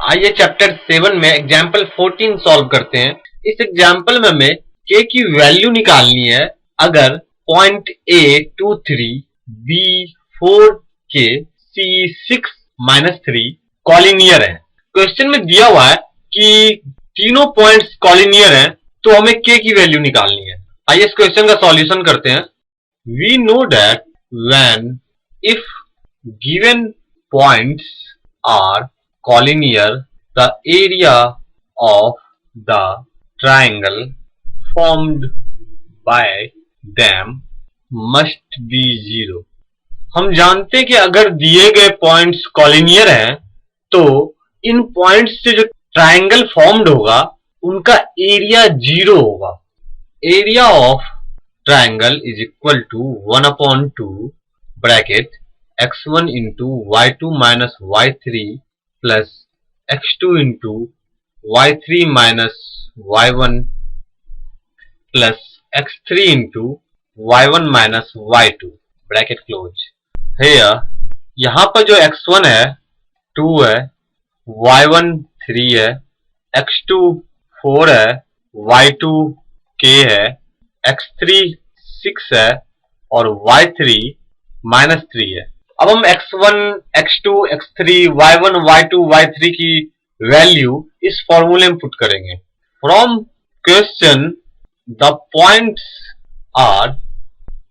आइए चैप्टर 7 में example 14 solve करते हैं। इस एग्जाम्पल में हमें k की वैल्यू निकालनी है अगर point A 2 3, B 4 k, C 6 -3 collinear है। क्वेश्चन में दिया हुआ है कि तीनों पॉइंट्स कॉलिनियर हैं, तो हमें k की वैल्यू निकालनी है। आइए इस क्वेश्चन का सॉल्यूशन करते हैं। We know that when if given points are collinear, the area of the triangle formed by them must be 0। हम जानते हैं कि अगर दिए गए पॉइंट्स कॉलिनियर हैं तो इन पॉइंट्स से जो ट्राइंगल फॉर्म्ड होगा उनका एरिया 0 होगा। Area of triangle is equal to 1/2 bracket x1 into y2 minus y3 plus x2 into y3 minus y1 plus x3 into y1 minus y2 bracket close। here यहाँ पर जो x1 है 2 है, y1 3 है, x2 4 है, y2 k है, x3 6 है और y3 -3 है। अब हम x1, x2, x3, y1, y2, y3 की वैल्यू इस फॉर्मूले में पुट करेंगे। From question the points are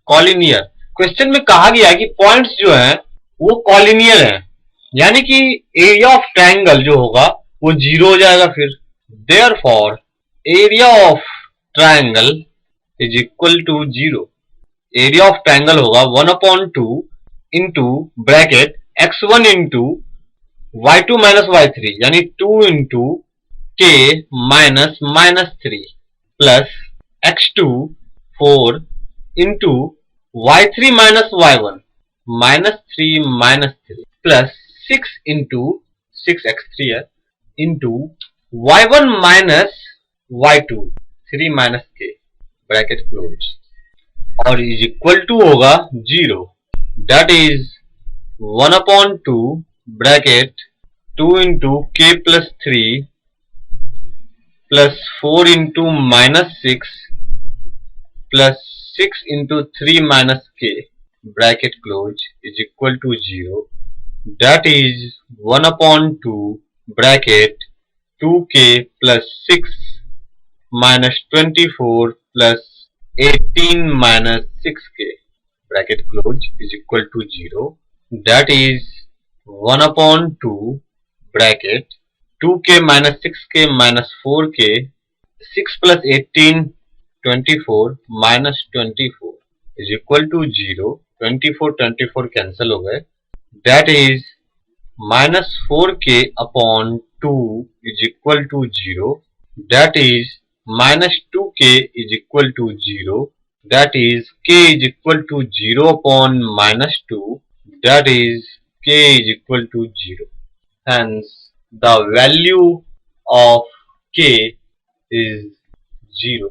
collinear. Question में कहा गया है कि पॉइंट्स जो हैं वो कॉलिनियर हैं, यानी कि एरिया ऑफ ट्रायंगल जो होगा वो 0 हो जाएगा। फिर therefore area of triangle is equal to 0। Area of triangle होगा 1/2 into bracket x1 into y2 minus y3 यानी 2 into k minus -3 plus x2 4 into y3 minus y1 -3 plus 6 into 6x3 है into y1 minus y2 3 k bracket close और is equal to होगा 0। That is 1/2 bracket 2 into k plus 3 plus 4 into -6 plus 6 into 3 k bracket close is equal to 0। That is 1/2 bracket 2k plus 6 -24 plus 18 minus 6k bracket close is equal to 0। that is 1/2 bracket 2k minus 6k minus 4k 6 plus 18 24 minus 24 is equal to 0। 24 cancel हो गए। that is minus 4k upon 2 is equal to 0। that is minus 2k is equal to 0। that is k is equal to 0 upon -2। that is k is equal to 0। hence the value of k is 0।